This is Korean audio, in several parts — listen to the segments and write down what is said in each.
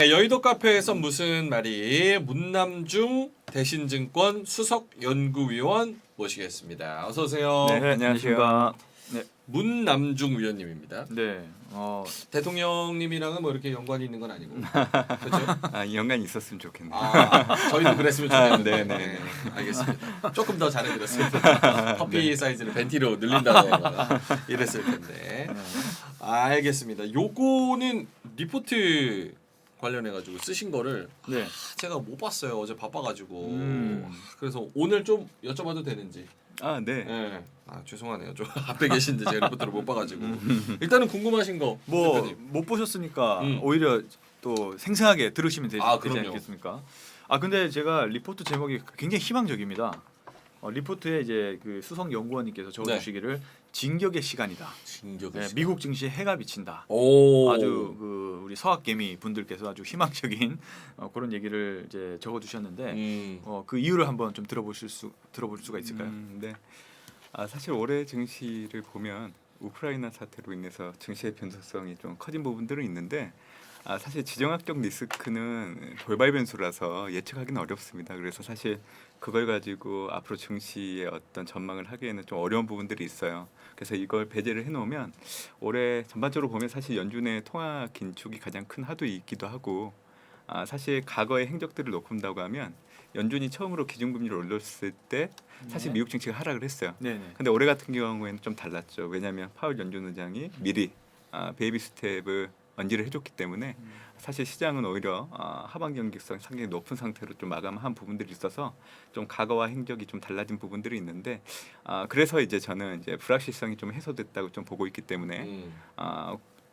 여의도 카페에서 무슨 말이 문남중 대신증권 수석연구위원 모시겠습니다. 어서 오세요. 네, 안녕하십니까. 네, 문남중 위원님입니다. 네, 대통령님이랑은 뭐 이렇게 연관이 있는 건 아니고 그렇죠? 연관이 있었으면 좋겠네요. 저희도 그랬으면 좋겠는데. 네. 알겠습니다. 조금 더 잘해드렸을 텐데 커피 사이즈를 벤티로 늘린다거나 이랬을 텐데. 알겠습니다. 요거는 리포트 관련해가지고 쓰신 거를 네, 제가 못 봤어요. 어제 바빠가지고. 음. 그래서 오늘 좀 여쭤봐도 되는지. 네. 네. 죄송하네요. 좀 앞에 계신데 제가 리포트를 못 봐가지고. 일단은 궁금하신 거. 뭐 대표님. 못 보셨으니까 음. 오히려 또 생생하게 들으시면 되지 그럼요. 않겠습니까? 근데 제가 리포트 제목이 굉장히 희망적입니다. 리포트에 이제 그 수석 연구원님께서 적어주시기를 진격의 시간이다. 진격의 네, 시간. 미국 증시에 해가 비친다. 오. 아주 그 우리 서학개미 분들께서 아주 희망적인 그런 얘기를 이제 적어두셨는데 그 이유를 한번 좀 들어볼 수가 있을까요? 네. 사실 올해 증시를 보면 우크라이나 사태로 인해서 증시의 변동성이 좀 커진 부분들은 있는데 사실 지정학적 리스크는 돌발 변수라서 예측하기는 어렵습니다. 그래서 사실 그걸 가지고 앞으로 증시의 어떤 전망을 하기에는 좀 어려운 부분들이 있어요. 그래서 이걸 배제를 해놓으면 올해 전반적으로 보면 사실 연준의 통화 긴축이 가장 큰 화두이기도 하고 사실 과거의 행적들을 놓고 본다고 하면 연준이 처음으로 기준금리를 올렸을 때 사실 네. 미국 증시가 하락을 했어요. 네네. 근데 올해 같은 경우에는 좀 달랐죠. 왜냐하면 파월 연준 의장이 미리 베이비 스텝을 언지를 해줬기 때문에 사실 시장은 오히려 하반 경직성 상당히 높은 상태로 좀 마감한 부분들이 있어서 좀 과거와 행적이 좀 달라진 부분들이 있는데 그래서 이제 저는 이제 불확실성이 좀 해소됐다고 좀 보고 있기 때문에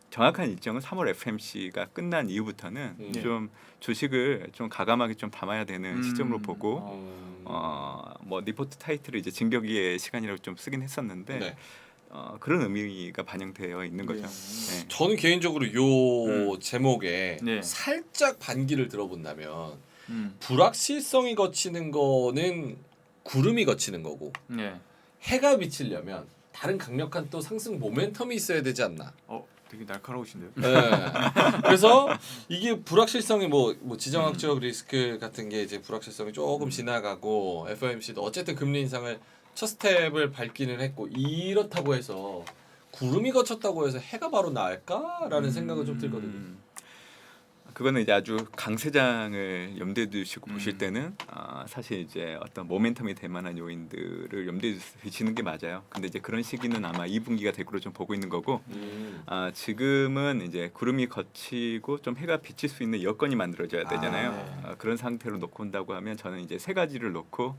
정확한 일정은 3월 FMC가 끝난 이후부터는 좀 주식을 좀 가감하게 좀 담아야 되는 시점으로 보고 뭐 리포트 타이틀을 이제 진격의 시간이라고 좀 쓰긴 했었는데 네. 그런 의미가 반영되어 있는 거죠. 네. 저는 개인적으로 요 제목에 네. 살짝 반기를 들어본다면 음. 불확실성이 거치는 거는 구름이 거치는 거고 네. 해가 비치려면 다른 강력한 또 상승 모멘텀이 있어야 되지 않나. 되게 날카로우신데요. 네. 그래서 이게 불확실성이 뭐 지정학적 리스크 같은 게 이제 불확실성이 조금 지나가고 FOMC도 어쨌든 금리 인상을 첫 스텝을 밟기는 했고 이렇다고 해서 구름이 거쳤다고 해서 해가 바로 나을까라는 생각은 좀 들거든요. 그거는 이제 아주 강세장을 염두에 두시고 보실 때는 사실 이제 어떤 모멘텀이 될 만한 요인들을 염두에 두시는 게 맞아요. 근데 이제 그런 시기는 아마 2분기가 대구로 좀 보고 있는 거고 지금은 이제 구름이 거치고 좀 해가 비칠 수 있는 여건이 만들어져야 되잖아요. 그런 상태로 놓고 온다고 하면 저는 이제 세 가지를 놓고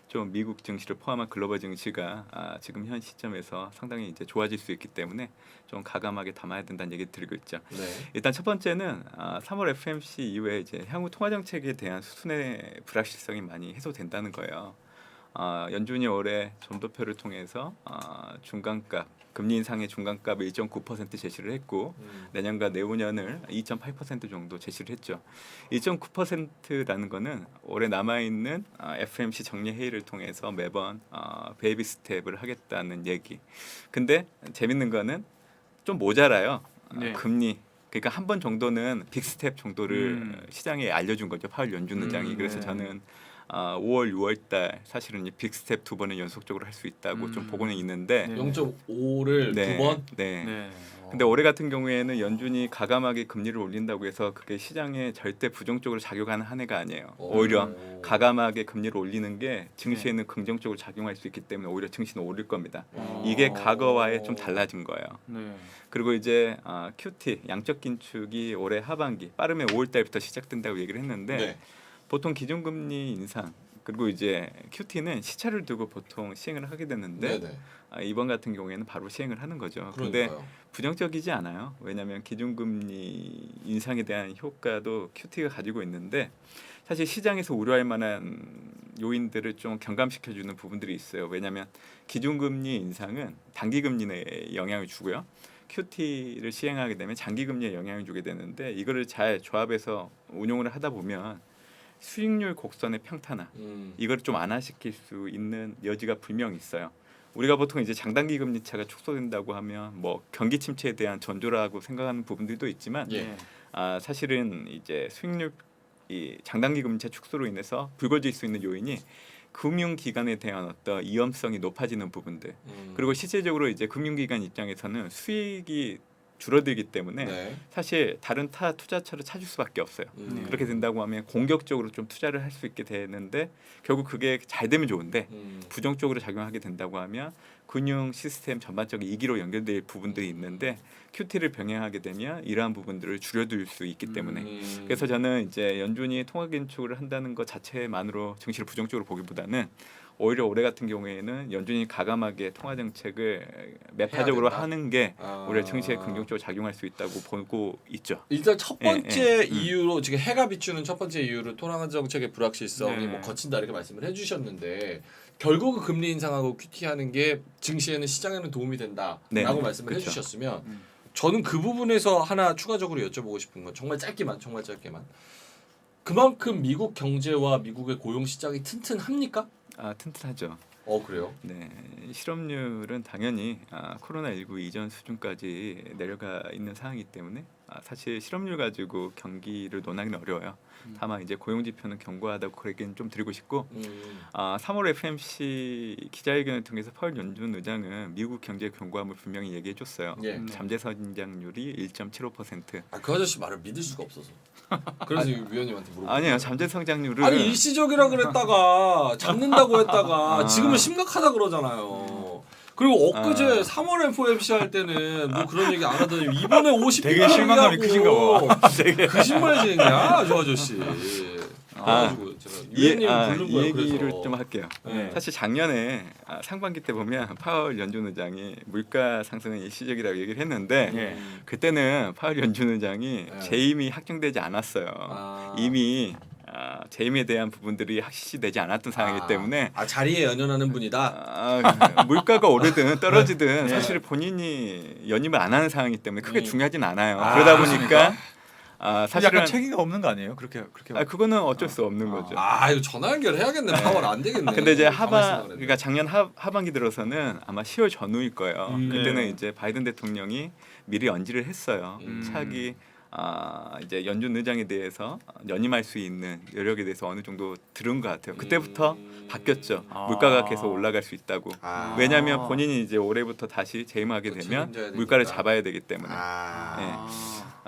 좀 미국 증시를 포함한 글로벌 증시가 지금 현 시점에서 상당히 이제 좋아질 수 있기 때문에 좀 가감하게 담아야 된다는 얘기 드리고 있죠. 네. 일단 첫 번째는 3월 FMC 이후에 이제 향후 통화 정책에 대한 수순의 불확실성이 많이 해소된다는 거예요. 연준이 올해 점도표를 통해서 중간값 금리 인상의 중간값을 1.9% 제시를 했고 내년과 내후년을 2.8% 정도 제시를 했죠. 2.9%라는 거는 올해 남아 있는 FMC 정례 회의를 통해서 매번 베이비 스텝을 하겠다는 얘기. 근데 재밌는 거는 좀 모자라요. 네. 금리 그러니까 한 번 정도는 빅 스텝 정도를 시장에 알려준 거죠. 파월 연준 의장이. 그래서 네. 저는 5월, 6월달 사실은 이 빅 스텝 두 번을 연속적으로 할 수 있다고 좀 보고는 있는데 네. 0.5를 두 번. 네. 네. 근데 올해 같은 경우에는 연준이 가감하게 금리를 올린다고 해서 그게 시장에 절대 부정적으로 작용하는 한 해가 아니에요. 오히려 가감하게 금리를 올리는 게 증시에는 긍정적으로 작용할 수 있기 때문에 오히려 증시는 오를 겁니다. 이게 과거와의 좀 달라진 거예요. 네. 그리고 이제 QT 양적 긴축이 올해 하반기 빠르면 5월 달부터 시작된다고 얘기를 했는데 네. 보통 기준금리 인상 그리고 이제 QT는 시차를 두고 보통 시행을 하게 되는데 네네. 이번 같은 경우에는 바로 시행을 하는 거죠. 근데 그러니까요. 부정적이지 않아요. 왜냐하면 기준금리 인상에 대한 효과도 QT가 가지고 있는데 사실 시장에서 우려할 만한 요인들을 좀 경감시켜주는 부분들이 있어요. 왜냐하면 기준금리 인상은 단기금리에 영향을 주고요. QT를 시행하게 되면 장기금리에 영향을 주게 되는데 이거를 잘 조합해서 운용을 하다 보면 수익률 곡선의 평탄화 이걸 좀 완화시킬 수 있는 여지가 분명히 있어요. 우리가 보통 이제 장단기 금리 차가 축소된다고 하면 뭐 경기 침체에 대한 전조라고 생각하는 부분들도 있지만 예. 사실은 이제 수익률 이 장단기 금리차 축소로 인해서 불거질 수 있는 요인이 금융기관에 대한 어떤 위험성이 높아지는 부분들 그리고 실질적으로 이제 금융기관 입장에서는 수익이 줄어들기 때문에 네. 사실 다른 타 투자처를 찾을 수밖에 없어요. 그렇게 된다고 하면 공격적으로 좀 투자를 할 수 있게 되는데 결국 그게 잘 되면 좋은데 부정적으로 작용하게 된다고 하면 금융 시스템 전반적인 이기로 연결될 부분들이 있는데 QT를 병행하게 되면 이러한 부분들을 줄여들 수 있기 때문에 그래서 저는 이제 연준이 통화 긴축을 한다는 것 자체만으로 증시를 부정적으로 보기보다는 오히려 올해 같은 경우에는 연준이 가감하게 통화 정책을 매파적으로 된다? 하는 게 오히려 증시에 긍정적으로 작용할 수 있다고 보고 있죠. 일단 첫 번째 예. 이유로 지금 해가 비추는 첫 번째 이유로 통화 정책의 불확실성이 네. 뭐 거친다 이렇게 말씀을 해주셨는데 결국은 금리 인상하고 QT하는 게 증시에는 시장에는 도움이 된다라고 네. 말씀을 그쵸. 해주셨으면 저는 그 부분에서 하나 추가적으로 여쭤보고 싶은 건 정말 짧게만 그만큼 미국 경제와 미국의 고용 시장이 튼튼합니까? 튼튼하죠. 그래요? 네, 실업률은 당연히 코로나19 이전 수준까지 내려가 있는 상황이기 때문에 사실 실업률 가지고 경기를 논하기는 어려워요. 다만 이제 고용 지표는 견고하다고 그 얘기는 좀 드리고 싶고 3월 FMC 기자회견을 통해서 파월 연준 의장은 미국 경제 견고함을 분명히 얘기해줬어요. 예. 잠재 성장률이 1.75%. 그 아저씨 말을 믿을 수가 없어서 그래서 위원님한테 물어보고 아니에요, 잠재 성장률은 아니 일시적이라 그랬다가 잡는다고 했다가 지금은 심각하다 그러잖아요. 그리고 엊그제 3월 FOMC 할 때는 뭐 그런 얘기 안 하더니 이번에 50 되게 실망감이 크신가 봐. 되게 거짓말쟁이야 저 아저씨. 그래가지고 제가 위원님 부른 이 거예요. 얘기를 그래서. 좀 할게요. 네. 사실 작년에 상반기 때 보면 파월 연준 의장이 물가 상승은 일시적이라고 얘기를 했는데 예. 그때는 파월 연준 의장이 네. 재임이 확정되지 않았어요. 이미 재임에 대한 부분들이 확실시되지 않았던 상황이기 때문에 자리에 연연하는 분이다. 물가가 오르든 떨어지든 네. 사실 본인이 연임을 안 하는 상황이기 때문에 크게 중요하진 않아요. 아, 그러다 보니까 사실은 사실은 약간 책임감 없는 거 아니에요? 그렇게 그거는 어쩔 수 없는 거죠. 이거 전화 연결해야겠네. 파월 안 되겠네. 근데 이제 가만히 있으려고 그랬네. 그러니까 작년 하반기 들어서는 아마 10월 전후일 거예요. 그때는 네. 이제 바이든 대통령이 미리 언지를 했어요. 차기 이제 연준 의장에 대해서 연임할 수 있는 여력에 대해서 어느 정도 들은 것 같아요. 그때부터 바뀌었죠. 물가가 계속 올라갈 수 있다고. 왜냐하면 본인이 이제 올해부터 다시 재임하게 그치, 되면 책임져야 물가를 되니까. 잡아야 되기 때문에.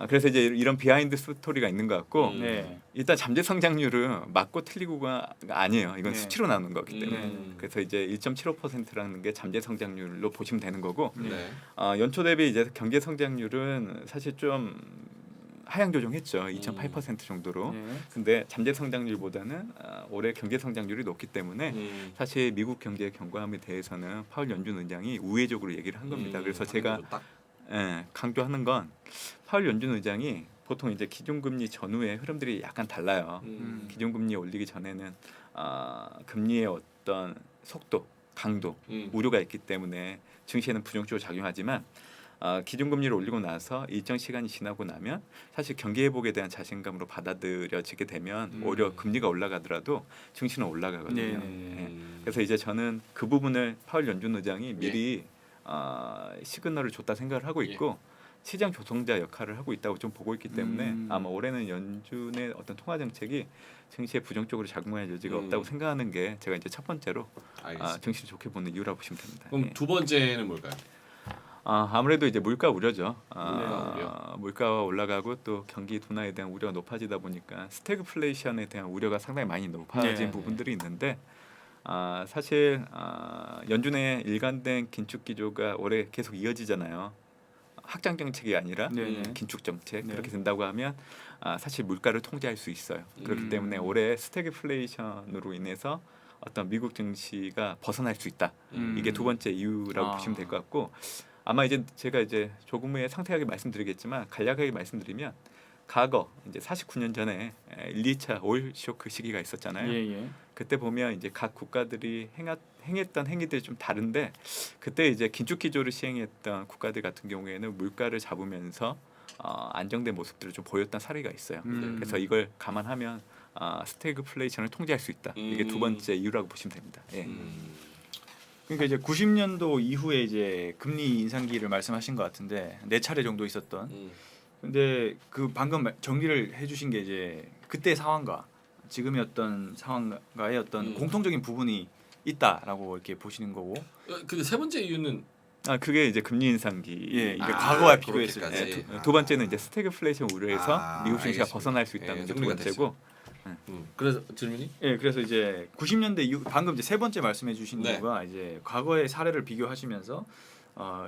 그래서 이제 이런 비하인드 스토리가 있는 것 같고 네. 일단 잠재 성장률은 맞고 틀리고가 아니에요. 이건 네. 수치로 나오는 거기 때문에. 음. 그래서 이제 1.75%라는 게 잠재 성장률로 보시면 되는 거고 네. 연초 대비 이제 경제 성장률은 사실 좀 하향 조정했죠. 2.8% 정도로. 네. 근데 잠재 성장률보다는 올해 경제 성장률이 높기 때문에 사실 미국 경제의 견고함에 대해서는 파월 연준 의장이 우회적으로 얘기를 한 겁니다. 그래서 제가 강조하는 건 파월 연준 의장이 보통 이제 기준금리 전후의 흐름들이 약간 달라요. 기준금리 올리기 전에는 금리의 어떤 속도, 강도, 우려가 있기 때문에 증시에는 부정적으로 작용하지만 기준금리를 올리고 나서 일정 시간이 지나고 나면 사실 경기 회복에 대한 자신감으로 받아들여지게 되면 오히려 금리가 올라가더라도 증시는 올라가거든요. 네. 그래서 이제 저는 그 부분을 파월 연준 의장이 미리 시그널을 줬다 생각을 하고 있고 시장 조성자 역할을 하고 있다고 좀 보고 있기 때문에 아마 올해는 연준의 어떤 통화 정책이 증시에 부정적으로 작용할 여지가 없다고 생각하는 게 제가 이제 첫 번째로 증시를 좋게 보는 이유라고 보시면 됩니다. 그럼 두 번째는 뭘까요? 아무래도 이제 물가 우려죠. 우려. 물가가 올라가고 또 경기 둔화에 대한 우려가 높아지다 보니까 스태그플레이션에 대한 우려가 상당히 많이 높아진 네. 부분들이 있는데 사실 연준의 일관된 긴축 기조가 올해 계속 이어지잖아요. 확장 정책이 아니라 네. 긴축 정책 네. 그렇게 된다고 하면 사실 물가를 통제할 수 있어요. 그렇기 때문에 올해 스태그플레이션으로 인해서 어떤 미국 증시가 벗어날 수 있다. 이게 두 번째 이유라고 보시면 될 것 같고 아마 이제 제가 이제 조금 후에 상세하게 말씀드리겠지만 간략하게 말씀드리면 과거 이제 49년 전에 1, 2차 오일 쇼크 시기가 있었잖아요. 예. 그때 보면 이제 각 국가들이 행했던 행위들이 좀 다른데 그때 이제 긴축 기조를 시행했던 국가들 같은 경우에는 물가를 잡으면서 안정된 모습들을 좀 보였던 사례가 있어요. 그래서 이걸 감안하면 스태그플레이션을 통제할 수 있다. 이게 두 번째 이유라고 보시면 됩니다. 예. 그러니까 이제 90년도 이후에 이제 금리 인상기를 말씀하신 것 같은데 4차례 정도 있었던 근데 그 방금 정리를 해주신 게 이제 그때 상황과 지금의 어떤 상황과의 어떤 공통적인 부분이 있다라고 이렇게 보시는 거고. 근데 세 번째 이유는 그게 이제 금리 인상기. 예, 이게 과거와 비교했을 그렇게까지. 때. 두 번째는 이제 스태그플레이션 우려에서 미국 증시가 알겠습니다. 벗어날 수 있다는 게 두 정리가 번째고. 그래서 질문이 예, 그래서 이제 90년대 이후 방금 이제 세 번째 말씀해 주신 네. 이유가 이제 과거의 사례를 비교하시면서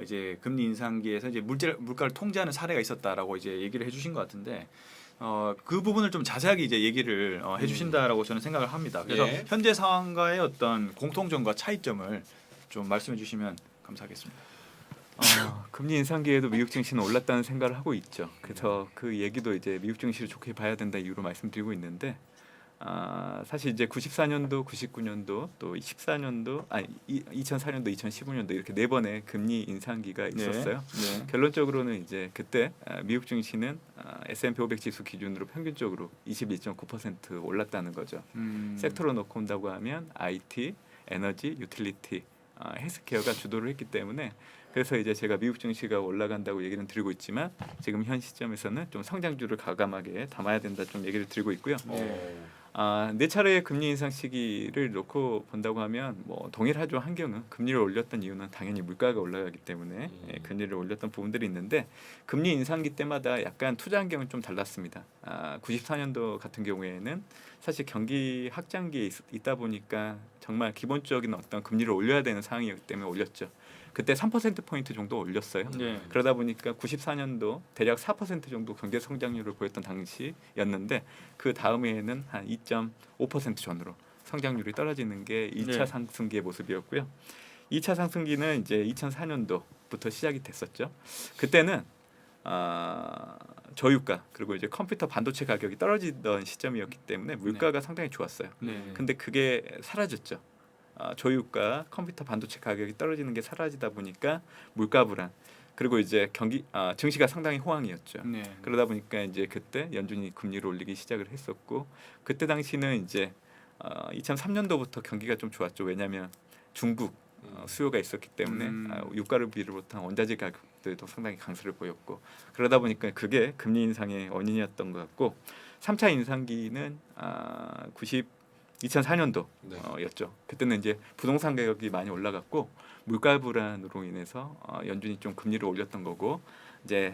이제 금리 인상기에서 이제 물가를 통제하는 사례가 있었다라고 이제 얘기를 해주신 것 같은데 그 부분을 좀 자세하게 이제 얘기를 해주신다라고 저는 생각을 합니다. 그래서 예. 현재 상황과의 어떤 공통점과 차이점을 좀 말씀해 주시면 감사하겠습니다. 금리 인상기에도 미국 증시는 올랐다는 생각을 하고 있죠. 그래서 그 얘기도 이제 미국 증시를 좋게 봐야 된다 이유로 말씀드리고 있는데 사실 이제 94년도, 99년도 또 14년도, 2004년도, 2015년도 이렇게 네 번의 금리 인상기가 있었어요. 네. 결론적으로는 이제 그때 미국 증시는 S&P 500 지수 기준으로 평균적으로 21.9% 올랐다는 거죠. 섹터로 놓고 온다고 하면 IT, 에너지, 유틸리티, 헬스케어가 주도를 했기 때문에 그래서 이제 제가 미국 증시가 올라간다고 얘기는 드리고 있지만 지금 현 시점에서는 좀 성장주를 과감하게 담아야 된다 좀 얘기를 드리고 있고요. 네 차례의 금리 인상 시기를 놓고 본다고 하면 뭐 동일하죠. 한경은 금리를 올렸던 이유는 당연히 물가가 올라가기 때문에 금리를 올렸던 부분들이 있는데 금리 인상기 때마다 약간 투자 환경은 좀 달랐습니다. 94년도 같은 경우에는 사실 경기 확장기에 있다 보니까 정말 기본적인 어떤 금리를 올려야 되는 상황이었기 때문에 올렸죠. 그때 3%포인트 정도 올렸어요. 네. 그러다 보니까 94년도 대략 4% 정도 경제 성장률을 보였던 당시였는데 그 다음해에는 한 2.5% 전후로 성장률이 떨어지는 게 2차 네. 상승기의 모습이었고요. 2차 상승기는 이제 2004년도부터 시작이 됐었죠. 그때는 저유가 그리고 이제 컴퓨터 반도체 가격이 떨어지던 시점이었기 때문에 물가가 상당히 좋았어요. 네. 근데 그게 사라졌죠. 저유가 컴퓨터 반도체 가격이 떨어지는 게 사라지다 보니까 물가 불안 그리고 이제 증시가 상당히 호황이었죠. 네. 그러다 보니까 이제 그때 연준이 금리를 올리기 시작을 했었고 그때 당시는 이제 2003년도부터 경기가 좀 좋았죠. 왜냐하면 중국 수요가 있었기 때문에 유가를 비롯한 원자재 가격들도 상당히 강세를 보였고 그러다 보니까 그게 금리 인상의 원인이었던 것 같고 3차 인상기는 2004년도였죠. 그때는 이제 부동산 가격이 많이 올라갔고 물가 불안으로 인해서 연준이 좀 금리를 올렸던 거고 이제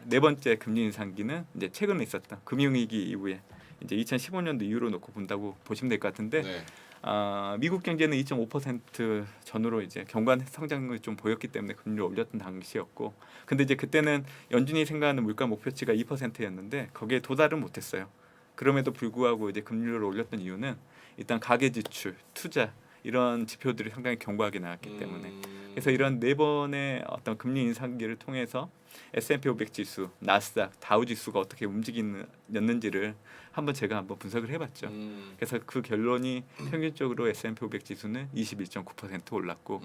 네 번째 금리 인상기는 이제 최근에 있었던 금융위기 이후에 이제 2015년도 이후로 놓고 본다고 보시면 될 것 같은데 네. 미국 경제는 2.5% 전후로 이제 견고한 성장을 좀 보였기 때문에 금리를 올렸던 당시였고 근데 이제 그때는 연준이 생각하는 물가 목표치가 2%였는데 거기에 도달은 못했어요. 그럼에도 불구하고 이제 금리를 올렸던 이유는 일단 가계 지출, 투자 이런 지표들이 상당히 견고하게 나왔기 때문에 그래서 이런 네 번의 어떤 금리 인상기를 통해서 S&P 500 지수, 나스닥, 다우 지수가 어떻게 움직이는지를 한번 분석을 해봤죠. 그래서 그 결론이 평균적으로 S&P 500 지수는 21.9% 올랐고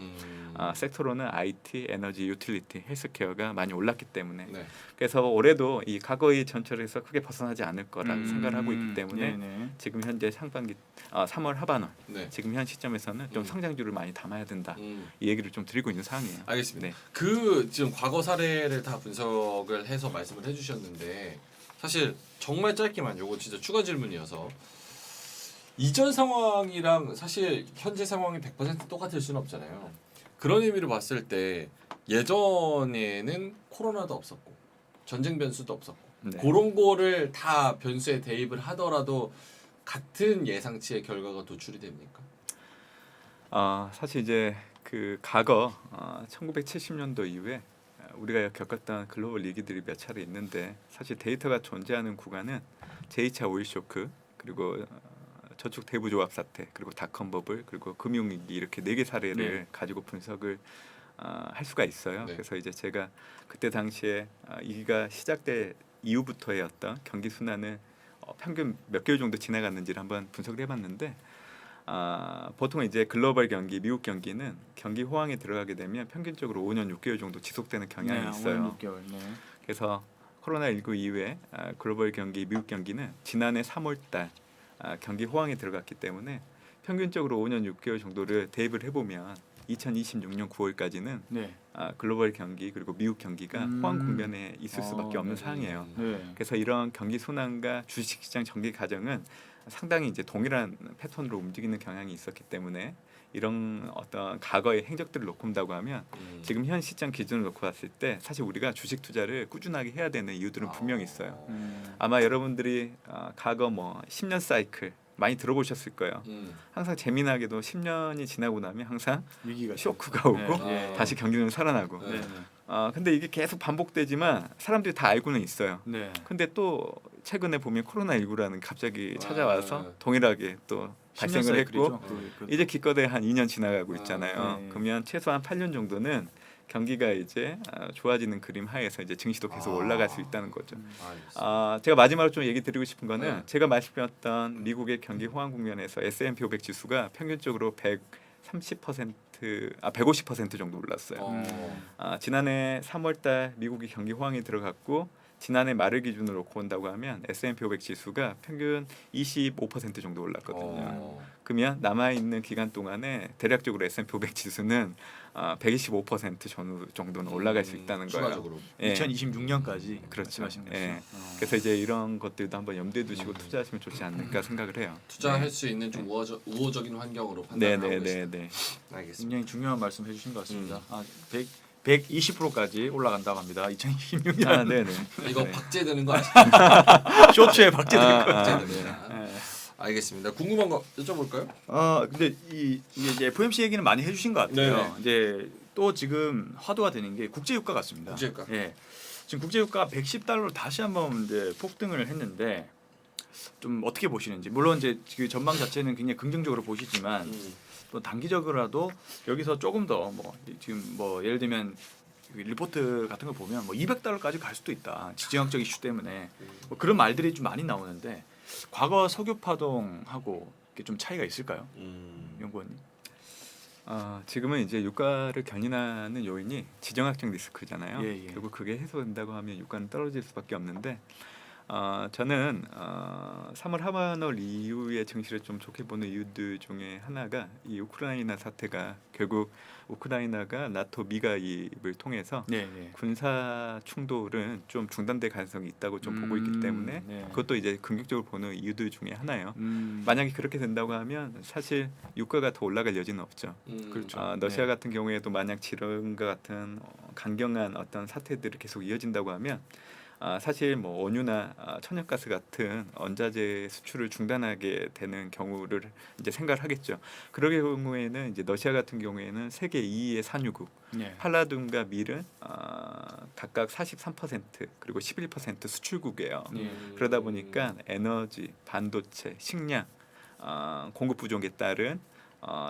섹터로는 IT, 에너지, 유틸리티, 헬스케어가 많이 올랐기 때문에 네. 그래서 올해도 이 과거의 전철에서 크게 벗어나지 않을 거라고 생각을 하고 있기 때문에 네네. 지금 현재 상반기 3월 하반월 네. 지금 현 시점에서는 좀 성장률을 많이 담아야 된다 이 얘기를 좀 드리고 있는 상황이에요. 알겠습니다. 네. 그 지금 과거 사례를 다 분석을 해서 말씀을 해주셨는데 사실 정말 짧게만 요거 진짜 추가 질문이어서 이전 상황이랑 사실 현재 상황이 100% 똑같을 수는 없잖아요. 그런 의미로 봤을 때 예전에는 코로나도 없었고 전쟁 변수도 없었고 네. 그런 거를 다 변수에 대입을 하더라도 같은 예상치의 결과가 도출이 됩니까? 사실 이제 그 과거 1970년도 이후에 우리가 겪었던 글로벌 위기들이 몇 차례 있는데 사실 데이터가 존재하는 구간은 제2차 오일 쇼크 그리고 저축 대부조합 사태 그리고 닷컴 버블 그리고 금융위기 이렇게 4개 사례를 가지고 분석을 할 수가 있어요. 네. 그래서 이제 제가 그때 당시에 위기가 시작된 이후부터의 어떤 경기 순환을 평균 몇 개월 정도 지나갔는지를 한번 분석을 해봤는데 보통 이제 글로벌 경기, 미국 경기는 경기 호황에 들어가게 되면 평균적으로 5년 6개월 정도 지속되는 경향이 있어요. 6개월. 네. 그래서 코로나19 이후에 글로벌 경기, 미국 경기는 지난해 3월달 경기 호황에 들어갔기 때문에 평균적으로 5년 6개월 정도를 대입을 해보면 2026년 9월까지는 네. 글로벌 경기 그리고 미국 경기가 호황 국면에 있을 수밖에 없는 네. 상황이에요. 네. 그래서 이런 경기 순환과 주식시장 전개 과정은 상당히 이제 동일한 패턴으로 움직이는 경향이 있었기 때문에 이런 어떤 과거의 행적들을 놓고 본다고 하면 지금 현 시장 기준을 놓고 봤을 때 사실 우리가 주식 투자를 꾸준하게 해야 되는 이유들은 분명히 있어요. 아마 여러분들이 과거 뭐 10년 사이클 많이 들어보셨을 거예요. 항상 재미나게도 10년이 지나고 나면 항상 위기가 쇼크가 오고 네. 다시 경기는 살아나고. 네. 근데 이게 계속 반복되지만 사람들이 다 알고는 있어요. 네. 근데 또 최근에 보면 코로나19라는 갑자기 찾아와서 네. 동일하게 또 발생을 했고 이제 기껏해 한 2년 지나가고 있잖아요. 네. 그러면 최소한 8년 정도는 경기가 이제 좋아지는 그림 하에서 이제 증시도 계속 올라갈 수 있다는 거죠. 제가 마지막으로 좀 얘기 드리고 싶은 거는 네. 제가 말씀드렸던 미국의 경기 호황 국면에서 S&P 500 지수가 평균적으로 150% 정도 올랐어요. 지난해 3월달 미국이 경기 호황이 들어갔고 지난해 말을 기준으로 놓고 본다고 하면 S&P 500 지수가 평균 25% 정도 올랐거든요. 그러면 남아 있는 기간 동안에 대략적으로 S&P 500 지수는 125% 정도는 올라갈 수 있다는 거예요. 추가적으로. 예. 2026년까지 그렇죠. 말씀하신 거죠. 예. 그래서 이제 이런 것들도 한번 염두에 두시고 투자하시면 좋지 않을까 생각을 해요. 투자할 수 있는 좀 우호적인 환경으로 판단하고 있습니다. 네네네. 알겠습니다. 굉장히 중요한 말씀 해주신 것 같습니다. 120%까지 올라간다고 합니다. 2026년 네네. 이거 네. 박제되는 거 아시죠? 쇼츠에 박제된 거. 박제됩니다. 네. 알겠습니다. 궁금한 거 여쭤볼까요? 근데 이제 FOMC 얘기는 많이 해주신 것 같아요. 네네. 이제 또 지금 화두가 되는 게 국제유가 같습니다. 국제유가. 예. 지금 국제유가 110달러로 다시 한번 이제 폭등을 했는데 좀 어떻게 보시는지. 물론 이제 그 전망 자체는 굉장히 긍정적으로 보시지만 또 단기적으로라도 여기서 조금 더 뭐 지금 뭐 예를 들면 리포트 같은 걸 보면 뭐 200달러까지 갈 수도 있다. 지정학적 이슈 때문에 뭐 그런 말들이 좀 많이 나오는데 과거 석유 파동하고 이게 좀 차이가 있을까요, 연구원님? 지금은 이제 유가를 견인하는 요인이 지정학적 리스크잖아요. 예. 결국 그게 해소된다고 하면 유가는 떨어질 수밖에 없는데 저는 3월 하반월 이후의 증시를 좀 좋게 보는 이유들 중에 하나가 이 우크라이나 사태가 결국 우크라이나가 나토 미가입을 통해서 네. 군사 충돌은 좀 중단될 가능성이 있다고 좀 보고 있기 때문에 네. 그것도 이제 긍정적으로 보는 이유들 중에 하나예요. 음. 만약에 그렇게 된다고 하면 사실 유가가 더 올라갈 여지는 없죠. 그렇죠. 러시아 네. 같은 경우에도 만약 지금과 같은 강경한 어떤 사태들이 계속 이어진다고 하면 사실 뭐 원유나 천연가스 같은 원자재 수출을 중단하게 되는 경우를 이제 생각을 하겠죠. 그럴 경우에는 이제 러시아 같은 경우에는 세계 2위의 산유국 네. 팔라듐과 밀은 각각 43% 그리고 11% 수출국이에요. 그러다 보니까 에너지, 반도체, 식량 공급 부족에 따른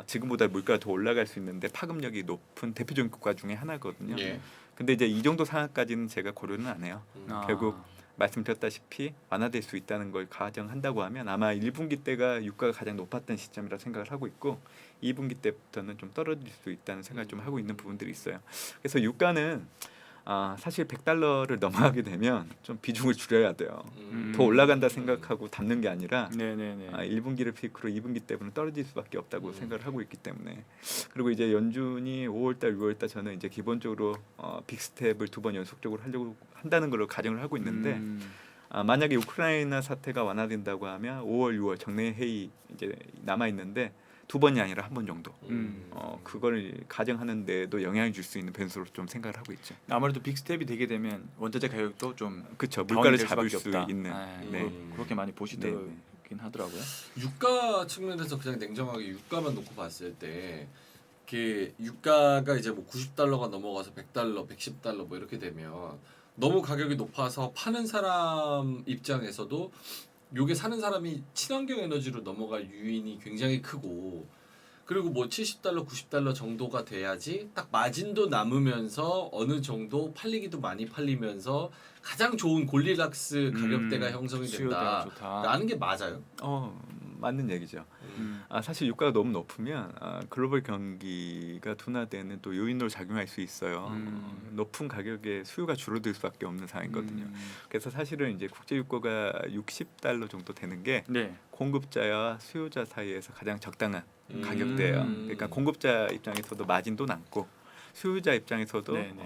지금보다 물가가 더 올라갈 수 있는데 파급력이 높은 대표적인 국가 중에 하나거든요. 예. 근데 이제 이 정도 상황까지는 제가 고려는 안 해요. 결국 말씀드렸다시피 완화될 수 있다는 걸 가정한다고 하면 아마 1분기 때가 유가가 가장 높았던 시점이라 생각을 하고 있고 2분기 때부터는 좀 떨어질 수 있다는 생각을 좀 하고 있는 부분들이 있어요. 그래서 유가는 사실 100달러를 넘어가게 되면 좀 비중을 줄여야 돼요. 더 올라간다 생각하고 담는 게 아니라 네네네. 1분기를 피크로 2분기 때부터는 떨어질 수밖에 없다고 생각을 하고 있기 때문에 그리고 이제 연준이 5월달, 6월달 저는 이제 기본적으로 빅스텝을 2번 연속적으로 하려고 한다는 걸로 가정을 하고 있는데 만약에 우크라이나 사태가 완화된다고 하면 5월, 6월 정례 회의 이제 남아 있는데 2번이 아니라 1번 정도. 그걸 가정하는 데도 영향을 줄 수 있는 변수로 좀 생각을 하고 있죠. 아무래도 빅스텝이 되게 되면 원자재 가격도 좀 그렇죠. 물가를 될 잡을 수밖에 수 없다. 있는. 네. 그렇게 많이 보시더긴 하더라고요. 유가 측면에서 그냥 냉정하게 유가만 놓고 봤을 때 이렇게 유가가 이제 뭐 90달러가 넘어가서 100달러, 110달러 뭐 이렇게 되면 너무 가격이 높아서 파는 사람 입장에서도 요게 사는 사람이 친환경 에너지로 넘어갈 유인이 굉장히 크고 그리고 뭐 70달러, 90달러 정도가 돼야지 딱 마진도 남으면서 어느 정도 팔리기도 많이 팔리면서 가장 좋은 골디락스 가격대가 형성이 수요대가 된다라는 좋다. 게 맞아요. 맞는 얘기죠. 사실 유가가 너무 높으면 글로벌 경기가 둔화되는 또 요인으로 작용할 수 있어요. 높은 가격에 수요가 줄어들 수밖에 없는 상황이거든요. 그래서 사실은 이제 국제 유가가 60달러 정도 되는 게 네. 공급자와 수요자 사이에서 가장 적당한 가격대예요. 그러니까 공급자 입장에서도 마진도 남고 수요자 입장에서도 네네.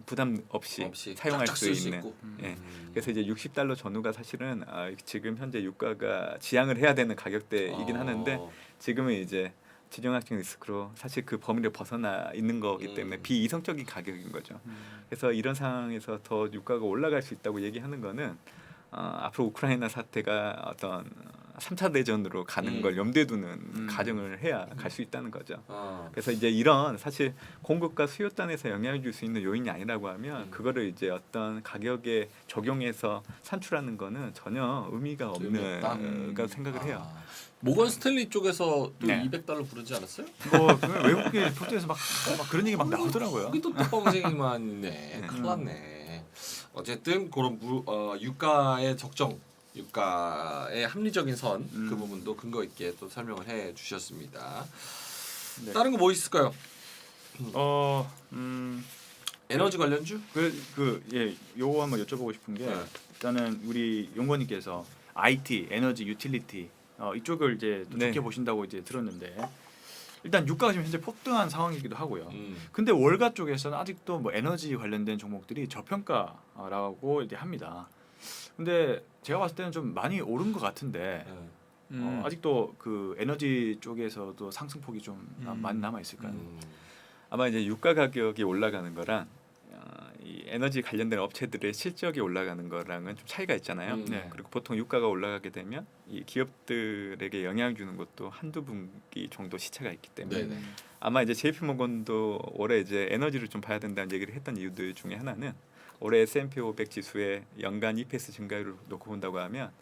부담 없이 사용할 쫙쫙 수 쓸 수 있는. 있고. 예. 그래서 이제 60달러 전후가 사실은 지금 현재 유가가 지향을 해야 되는 가격대이긴 하는데 지금은 이제 지정학적 리스크로 사실 그 범위를 벗어나 있는 거기 때문에 비이성적인 가격인 거죠. 그래서 이런 상황에서 더 유가가 올라갈 수 있다고 얘기하는 거는 앞으로 우크라이나 사태가 어떤 3차 대전으로 가는 걸 염두에 두는 가정을 해야 갈 수 있다는 거죠. 그래서 이제 이런 사실 공급과 수요 단에서 영향을 줄 수 있는 요인이 아니라고 하면 그거를 이제 어떤 가격에 적용해서 산출하는 거는 전혀 의미가 없는 가 생각을 해요. 모건 스탠리 쪽에서 또 네. 200달러 부르지 않았어요? 뭐 외국계 리포트에서 막 그런 얘기 막 나오더라고요. 여기 또 뻥쟁이만 있네. 큰일 났네. 어쨌든 그런 유가의 적정, 유가의 합리적인 선 그 부분도 근거 있게 또 설명을 해 주셨습니다. 네. 다른 거 뭐 있을까요? 에너지 관련주? 예, 요거 한번 여쭤보고 싶은 게 네. 일단은 우리 용건님께서 IT, 에너지, 유틸리티 이쪽을 이제 또 네. 좋게 보신다고 이제 들었는데 일단 유가가 지금 현재 폭등한 상황이기도 하고요. 음. 근데 월가 쪽에서는 아직도 뭐 에너지 관련된 종목들이 저평가라고 이제 합니다. 근데 제가 봤을 때는 좀 많이 오른 것 같은데 아직도 그 에너지 쪽에서도 상승폭이 좀 많이 남아 있을까요? 아마 이제 유가 가격이 올라가는 거랑 이 에너지 관련된 업체들의 실적이 올라가는 거랑은 좀 차이가 있잖아요. 네. 그리고 보통 유가가 올라가게 되면 이 기업들에게 영향 주는 것도 한두 분기 정도 시차가 있기 때문에 네네. 아마 이제 JP모건도 올해 이제 에너지를 좀 봐야 된다는 얘기를 했던 이유들 중에 하나는 올해 S&P 500 지수의 연간 EPS 증가율을 놓고 본다고 하면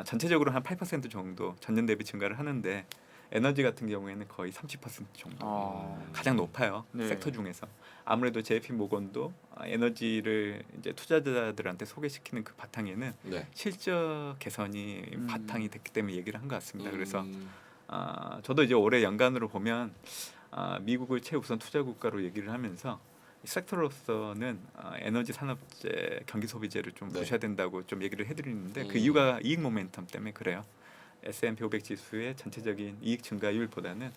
전체적으로 한 8% 정도 전년 대비 증가를 하는데 에너지 같은 경우에는 거의 30% 정도 가장 높아요. 네. 섹터 중에서 아무래도 JP모건도 에너지를 이제 투자자들한테 소개시키는 그 바탕에는 네. 실적 개선이 바탕이 됐기 때문에 얘기를 한 것 같습니다. 그래서 저도 이제 올해 연간으로 보면 미국을 최우선 투자 국가로 얘기를 하면서 이 섹터로서는 에너지 산업재, 경기 소비재를 좀 네. 보셔야 된다고 좀 얘기를 해드리는데 그 이유가 이익 모멘텀 때문에 그래요. S&P 500 지수의 전체적인 이익 증가율보다는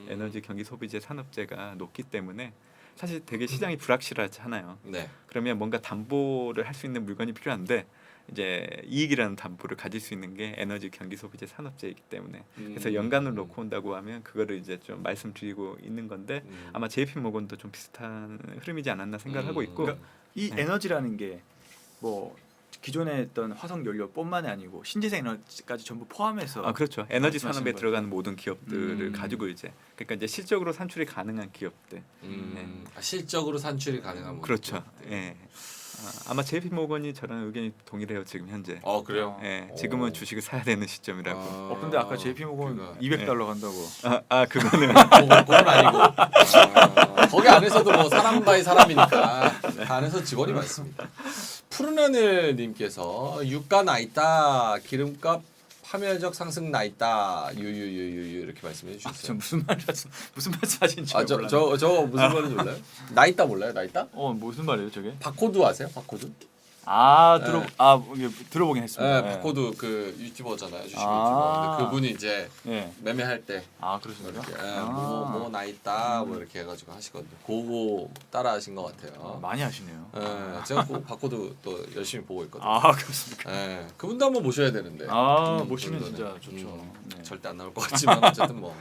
에너지, 경기 소비재, 산업재가 높기 때문에 사실 되게 시장이 불확실하잖아요. 네. 그러면 뭔가 담보를 할 수 있는 물건이 필요한데 이제 이익이라는 담보를 가질 수 있는 게 에너지, 경기 소비재, 산업재이기 때문에 그래서 연간을 놓고 온다고 하면 그거를 이제 좀 말씀드리고 있는 건데 아마 JP모건도 좀 비슷한 흐름이지 않았나 생각을 하고 있고 그러니까 이 네. 에너지라는 게 뭐 기존에 있던 화석 연료뿐만이 아니고 신재생 에너지까지 전부 포함해서 그렇죠. 에너지 말씀하신 산업에 거예요. 들어가는 모든 기업들을 가지고 이제 그러니까 이제 실적으로 산출이 가능한 기업들. 실적으로 산출이 가능한 그렇죠. 예. 아마 JP모건이 저랑 의견이 동일해요 지금 현재. 그래요? 예, 지금은 주식을 사야 되는 시점이라고. 근데 아까 JP모건 그러니까. 200달러 간다고. 그거는 그건 아니고 거기 안에서도 뭐 사람 바이 사람이니까 그 안에서 직원이 많습니다. 푸른 하늘님께서 유가 나 있다, 기름값 파멸적 상승 나 있다, 유유유유 이렇게 말씀해 저 주셨어요. 무슨 말씀하신지 몰라요. 저 무슨 말인지 몰라요? 나 있다 몰라요? 나 있다? 무슨 말이에요, 저게? 바코드 아세요? 바코드? 이게 들어보긴 했습니다. 네, 바코드 그 유튜버잖아요, 주식 아. 유튜버. 근데 그분이 이제 네. 매매할 때 그러시군요. 이렇게 뭐 나 있다 뭐 이렇게 해가지고 하시거든요. 그거 따라하신 것 같아요. 많이 하시네요. 제가 그 바코드 또 열심히 보고 있거든요. 그렇습니까? 그분도 한번 모셔야 되는데. 모시면 그분도는. 진짜 좋죠. 네. 절대 안 나올 것 같지만 어쨌든 뭐.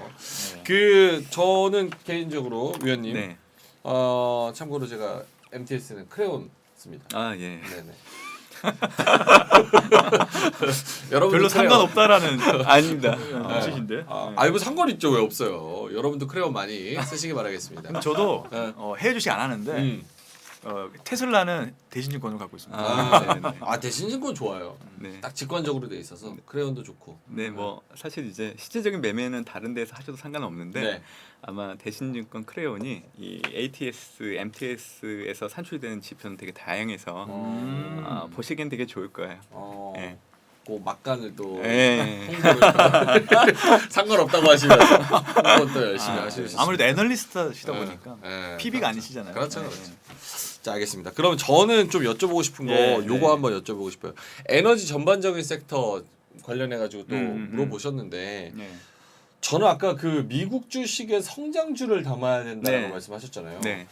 네. 저는 개인적으로 위원님 네. 참고로 제가 MTS는 크레온 씁니다. 예. 네네. 여러분도 별로 크레온- 상관없다라는 아닙니다. 뜻인데. 아이고 상관 있죠. 왜 없어요? 여러분도 크레온 많이 쓰시기 바라겠습니다. 저도 네. 해외 주식 안 하는데 테슬라는 대신증권을 갖고 있습니다. 네네. 대신증권 좋아요. 네. 딱 직관적으로 돼 있어서 크레온도 좋고. 네, 뭐 사실 이제 실질적인 매매는 다른 데서 하셔도 상관없는데 네. 아마 대신증권 크레온이 이 ATS, MTS에서 산출되는 지표는 되게 다양해서 보시기엔 되게 좋을 거예요. 네. 갖고 막간을 또 예. 홍보를 상관없다고 하시면서 한번 또 열심히 하시고 아무래도 애널리스트시다 보니까 예, PB가 그렇죠. 아니시잖아요. 그렇죠, 네. 그렇죠. 자, 알겠습니다. 그럼 저는 좀 여쭤보고 싶은 거 네, 요거 네. 한번 여쭤보고 싶어요. 에너지 전반적인 섹터 관련해 가지고 또 음. 물어보셨는데 네. 저는 아까 그 미국 주식의 성장주를 담아야 된다고 네. 말씀하셨잖아요. 네.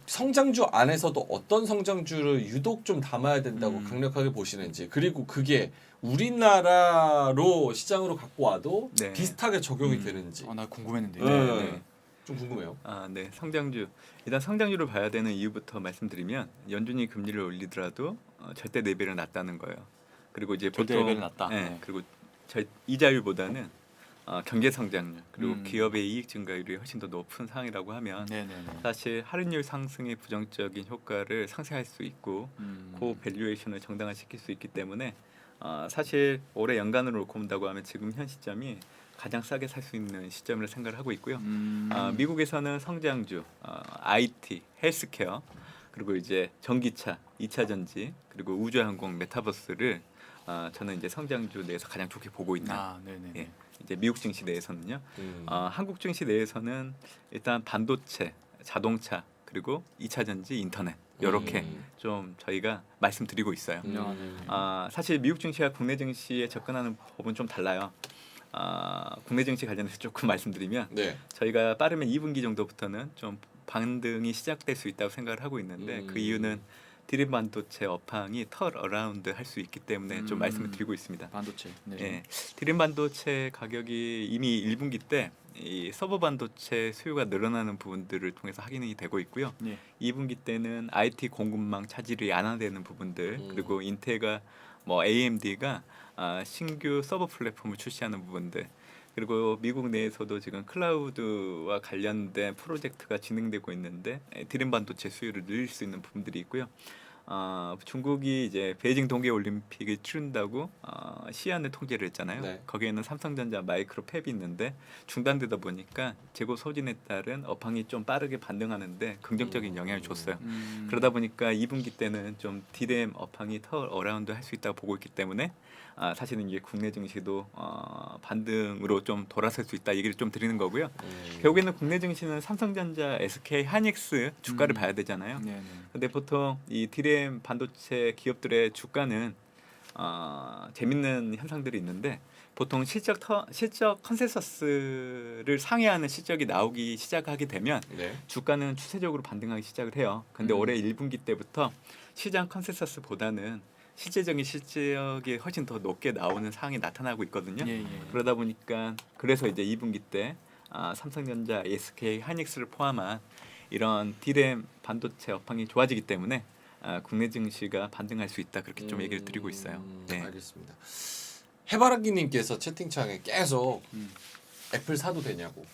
성장주 안에서도 어떤 성장주를 유독 좀 담아야 된다고 강력하게 보시는지, 그리고 그게 우리나라로 시장으로 갖고 와도 네. 비슷하게 적용이 되는지 나 궁금했는데. 네. 좀 궁금해요. 네. 성장주. 일단 성장주를 봐야 되는 이유부터 말씀드리면 연준이 금리를 올리더라도 절대 레벨은 낮다는 거예요. 그리고 이제 절대 보통 레벨은 낮다. 네. 네. 그리고 이자율보다는 경제 성장률 그리고 음. 기업의 이익 증가율이 훨씬 더 높은 상황이라고 하면 네네네. 사실 할인율 상승의 부정적인 효과를 상쇄할 수 있고 그 밸류에이션을 정당화시킬 수 있기 때문에 사실 올해 연간으로 놓고 본다고 하면 지금 현 시점이 가장 싸게 살 수 있는 시점을 생각을 하고 있고요. 미국에서는 성장주, IT, 헬스케어 그리고 이제 전기차, 2차 전지 그리고 우주항공, 메타버스를 저는 이제 성장주 내에서 가장 좋게 보고 있는. 네네. 예. 이제 미국 증시 내에서는요. 음. 한국 증시 내에서는 일단 반도체, 자동차 그리고 2차 전지, 인터넷 이렇게 좀 저희가 말씀드리고 있어요. 사실 미국 증시와 국내 증시에 접근하는 법은 좀 달라요. 국내 증시 관련해서 조금 말씀드리면 네. 저희가 빠르면 2분기 정도부터는 좀 반등이 시작될 수 있다고 생각을 하고 있는데 그 이유는 디램 반도체 업황이 턴 어라운드 할 수 있기 때문에 좀 말씀을 드리고 있습니다. 반도체. 네. 예, 디램 반도체 가격이 이미 1분기 때 이 서버 반도체 수요가 늘어나는 부분들을 통해서 확인이 되고 있고요. 네. 2분기 때는 IT 공급망 차질이 완화되는 부분들 그리고 인텔과 뭐 AMD가 신규 서버 플랫폼을 출시하는 부분들 그리고 미국 내에서도 지금 클라우드와 관련된 프로젝트가 진행되고 있는데 디램 반도체 수요를 늘릴 수 있는 부분들이 있고요. 중국이 이제 베이징 동계 올림픽을 치른다고 시안을 통제를 했잖아요. 네. 거기에는 삼성전자, 마이크로 팹이 있는데 중단되다 보니까 재고 소진에 따른 업황이 좀 빠르게 반등하는데 긍정적인 영향을 줬어요. 그러다 보니까 2분기 때는 좀 디램 업황이 더 어라운드 할 수 있다고 보고 있기 때문에 사실은 이게 국내 증시도 반등으로 좀 돌아설 수 있다 얘기를 좀 드리는 거고요. 결국에는 국내 증시는 삼성전자, SK, 하이닉스 주가를 봐야 되잖아요. 네네. 근데 보통 이 디램 반도체 기업들의 주가는 재밌는 현상들이 있는데 보통 실적 컨센서스를 상회하는 실적이 나오기 시작하게 되면 네. 주가는 추세적으로 반등하기 시작을 해요. 근데 올해 1분기 때부터 시장 컨센서스보다는 실제적인 실적이 훨씬 더 높게 나오는 상황이 나타나고 있거든요. 예. 그러다 보니까 그래서 이제 2분기 때 삼성전자, SK, 하이닉스를 포함한 이런 디램 반도체 업황이 좋아지기 때문에 국내 증시가 반등할 수 있다 그렇게 좀 얘기를 드리고 있어요. 네. 알겠습니다. 해바라기님께서 채팅창에 계속 애플 사도 되냐고.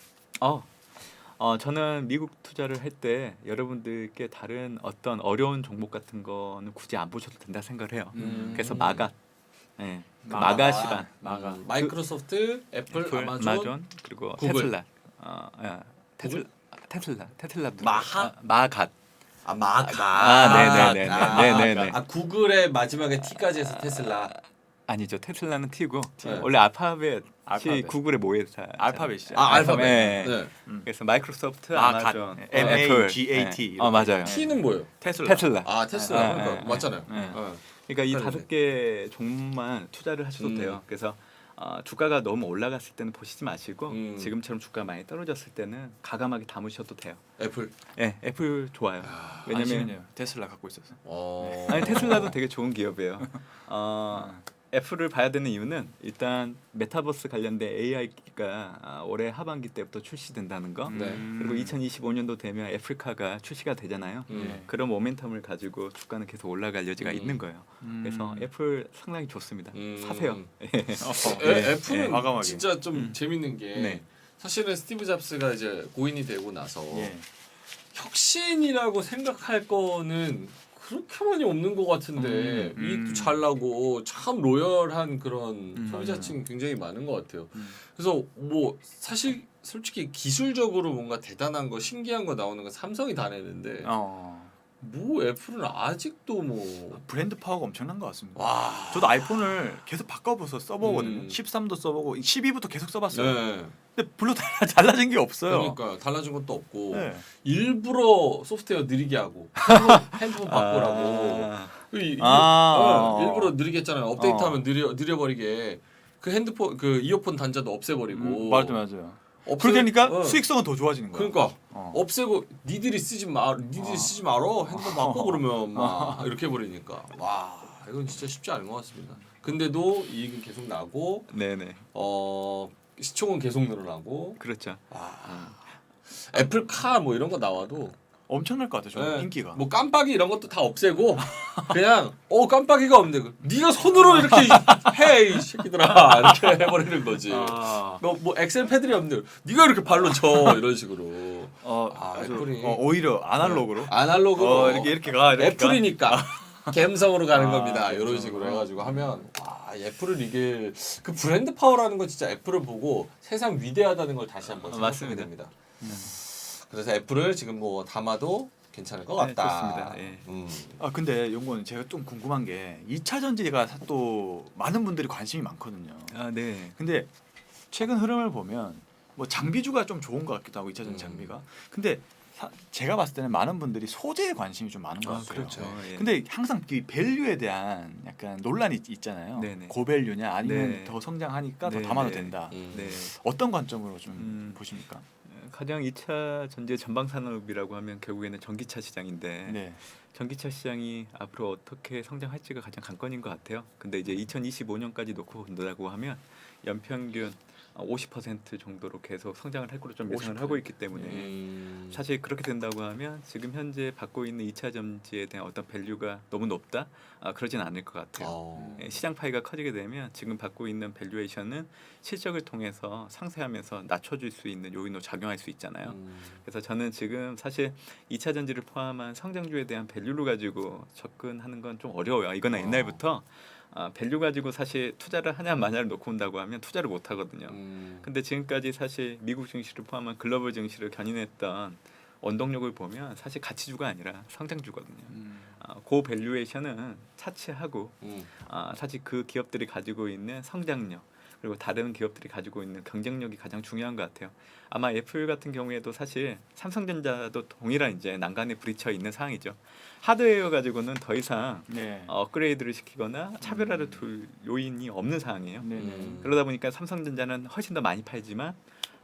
저는 미국 투자를 할 때 여러분들께 다른 어떤 어려운 종목 같은 거는 굳이 안 보셔도 된다 생각을 해요. 그래서 마가 시반, 마이크로소프트, 애플, 아마존, 그리고 구글. 테슬라 마하? 마갓. 네네네. 구글의 마지막에 T까지 해서 테슬라. 아니죠. 테슬라는 T고 네. 원래 알파벳이 알파벳. 구글의 모회사. 알파벳이죠. 알파벳. 네. 네. 그래서 마이크로소프트, 마갓. 아마존, MAGAT. 애플. 이렇게. 맞아요. T는 뭐예요? 테슬라. 테슬라. 네, 그러니까 네, 맞잖아요. 네. 네. 그러니까 이 헷갈리네. 5개 종목만 투자를 하셔도 돼요. 그래서 주가가 너무 올라갔을 때는 보시지 마시고 지금처럼 주가 많이 떨어졌을 때는 가감하게 담으셔도 돼요. 애플. 네, 애플 좋아요. 왜냐면 왜냐면 테슬라 갖고 있어서. 아니 테슬라도 되게 좋은 기업이에요. 애플을 봐야 되는 이유는 일단 메타버스 관련된 AI가 올해 하반기 때부터 출시된다는 거. 네. 그리고 2025년도 되면 애플카가 출시가 되잖아요. 그런 모멘텀을 가지고 주가는 계속 올라갈 여지가 있는 거예요. 그래서 애플 상당히 좋습니다. 사세요. 애플은 과감하게. 진짜 좀 재밌는 게 네. 사실은 스티브 잡스가 이제 고인이 되고 나서 예. 혁신이라고 생각할 거는 그렇게 많이 없는 것 같은데 이익도 잘 나고 참 로열한 그런 소비자층이 굉장히 많은 것 같아요. 그래서 뭐 사실 솔직히 기술적으로 뭔가 대단한 거 신기한 거 나오는 건 삼성이 다 내는데 뭐 애플은 아직도 뭐 브랜드 파워가 엄청난 것 같습니다. 와. 저도 아이폰을 계속 바꿔서 써보거든요. 음. 13도 써보고 12부터 계속 써봤어요. 네. 근데 별로 달라진 게 없어요. 그러니까 달라진 것도 없고 네. 일부러 소프트웨어 느리게 하고 핸드폰 바꾸라고 일부러 느리게 했잖아요. 업데이트하면 느려버리게 그 핸드폰 그 이어폰 단자도 없애버리고 맞아요. 그렇게 하니까 수익성은 더 좋아지는 거야. 그러니까 없애고 니들이 쓰지 말어 핸드폰 바꿔 그러면 막 이렇게 해버리니까 와 이건 진짜 쉽지 않은 것 같습니다. 근데도 이익은 계속 나고 네네. 시총은 계속 늘어나고 그렇죠. 애플 카 뭐 이런 거 나와도 엄청날 것 같아요. 저는 네. 인기가. 뭐 깜빡이 이런 것도 다 없애고 그냥 깜빡이가 없는데 네가 손으로 이렇게 해 이 새끼들아 이렇게 해버리는 거지. 뭐 엑셀 패드이 없는데 네가 이렇게 발로 쳐 이런 식으로. 애플이 오히려 아날로그로. 아날로그로 이렇게 가. 애플이니까 갬성으로 가는 겁니다. 그렇죠. 이런 식으로 해가지고 하면 와 애플을 이길 그 브랜드 파워라는 건 진짜 애플을 보고 세상 위대하다는 걸 다시 한번 생각하게 맞습니다. 됩니다. 그래서 애플을 지금 뭐 담아도 괜찮을 것 같다. 네, 좋습니다. 예. 근데 용건 제가 좀 궁금한 게 2차 전지가 또 많은 분들이 관심이 많거든요. 네. 근데 최근 흐름을 보면 뭐 장비주가 좀 좋은 것 같기도 하고 2차 전지 장비가. 근데 제가 봤을 때는 많은 분들이 소재에 관심이 좀 많은 것 같아요. 그렇죠. 예. 근데 항상 그 밸류에 대한 약간 논란이 있잖아요. 네네. 고밸류냐 아니면 네. 더 성장하니까 더 네, 담아도 네. 된다. 네. 어떤 관점으로 좀 보십니까? 가장 2차 전지 전방 산업이라고 하면 결국에는 전기차 시장인데 네. 전기차 시장이 앞으로 어떻게 성장할지가 가장 관건인 것 같아요. 근데 이제 2025년까지 놓고 본다고 하면 연평균 50% 정도로 계속 성장을 할 거로 좀 예상을 하고 있기 때문에 사실 그렇게 된다고 하면 지금 현재 받고 있는 2차 전지에 대한 어떤 밸류가 너무 높다? 그러진 않을 것 같아요. 시장 파이가 커지게 되면 지금 받고 있는 밸류에이션은 실적을 통해서 상쇄하면서 낮춰줄 수 있는 요인으로 작용할 수 있잖아요. 그래서 저는 지금 사실 2차 전지를 포함한 성장주에 대한 밸류를 가지고 접근하는 건 좀 어려워요. 이거는 옛날부터 밸류 가지고 사실 투자를 하냐 마냐를 놓고 온다고 하면 투자를 못 하거든요. 근데 지금까지 사실 미국 증시를 포함한 글로벌 증시를 견인했던 원동력을 보면 사실 가치주가 아니라 성장주거든요. 고 밸류에이션은 차치하고 사실 그 기업들이 가지고 있는 성장력 그리고 다른 기업들이 가지고 있는 경쟁력이 가장 중요한 것 같아요. 아마 애플 같은 경우에도 사실 삼성전자도 동일한 이제 난간에 부딪혀 있는 상황이죠. 하드웨어 가지고는 더 이상 업그레이드를 시키거나 차별화를 둘 요인이 없는 상황이에요. 그러다 보니까 삼성전자는 훨씬 더 많이 팔지만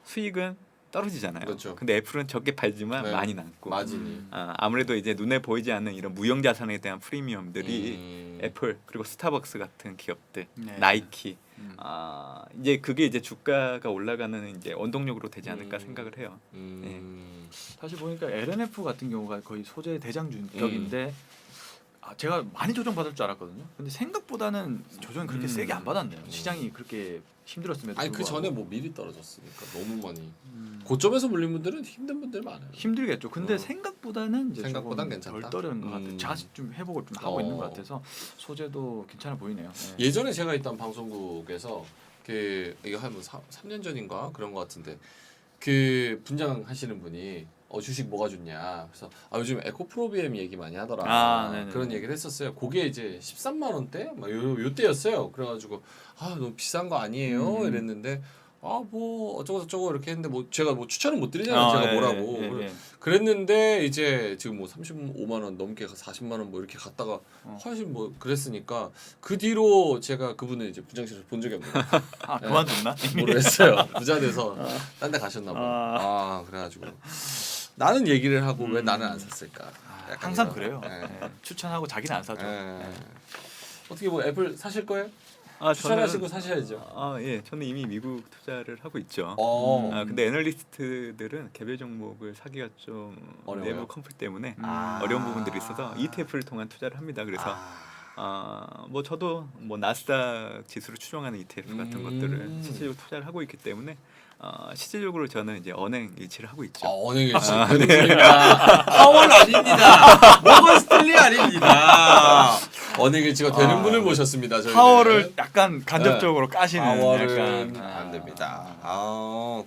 수익은 떨어지잖아요. 그렇죠. 근데 애플은 적게 팔지만 많이 남고 마진이 아무래도 이제 눈에 보이지 않는 이런 무형 자산에 대한 프리미엄들이 애플 그리고 스타벅스 같은 기업들, 나이키 이제 그게 이제 주가가 올라가는 이제 원동력으로 되지 않을까 생각을 해요. 사실 보니까 LNF 같은 경우가 거의 소재 대장주격인데 제가 많이 조정받을 줄 알았거든요. 근데 생각보다는 조정이 그렇게 세게 안 받았네요. 시장이 그렇게 힘들었음에도 아니 그 불구하고. 전에 뭐 미리 떨어졌으니까 너무 많이 고점에서 물린 분들은 힘든 분들 많아요. 힘들겠죠. 근데 생각보다는 이제 생각보단 조금 괜찮다. 덜 떨어진 것 같아요. 자식 좀 회복을 좀 하고 있는 것 같아서 소재도 괜찮아 보이네요. 예전에 제가 있던 방송국에서 그 이거 한 3년 전인가 그런 것 같은데 그 분장하시는 분이 주식 뭐가 좋냐. 그래서 요즘 에코프로비엠 얘기 많이 하더라. 그런 얘기를 했었어요. 그게 이제 13만 원대 막 요때였어요. 그래가지고 너무 비싼 거 아니에요? 이랬는데 뭐 어쩌고 저쩌고 이렇게 했는데 뭐 제가 뭐 추천을 못 드리잖아요. 제가 뭐라고 그랬는데 이제 지금 뭐 35만 원 넘게 40만 원 뭐 이렇게 갔다가 훨씬 뭐 그랬으니까 그 뒤로 제가 그분을 이제 분장실에서 본 적이 없는 거예요. 그만뒀나? 모르겠어요. 부자 돼서 딴 데 가셨나 봐. 그래가지고 나는 얘기를 하고 왜 나는 안 샀을까? 항상 그래요. 추천하고 자기는 안 사죠. 어떻게 뭐 애플 사실 거예요? 추천하시고 사셔야죠. 예, 저는 이미 미국 투자를 하고 있죠. 근데 애널리스트들은 개별 종목을 사기가 좀 어려워요? 내부 컴플 때문에 어려운 부분들이 있어서 ETF를 통한 투자를 합니다. 그래서 뭐 저도 뭐 나스닥 지수를 추종하는 ETF 같은 것들을 실질적으로 투자를 하고 있기 때문에 실질적으로 저는 이제 언행 일치를 하고 있죠. 언행 일치. 파월 아닙니다. 모건 스탠리 아닙니다. 언행 일치가 되는 분을 모셨습니다. 저희는. 파워를 약간 간접적으로 까시는. 파워는 안 됩니다.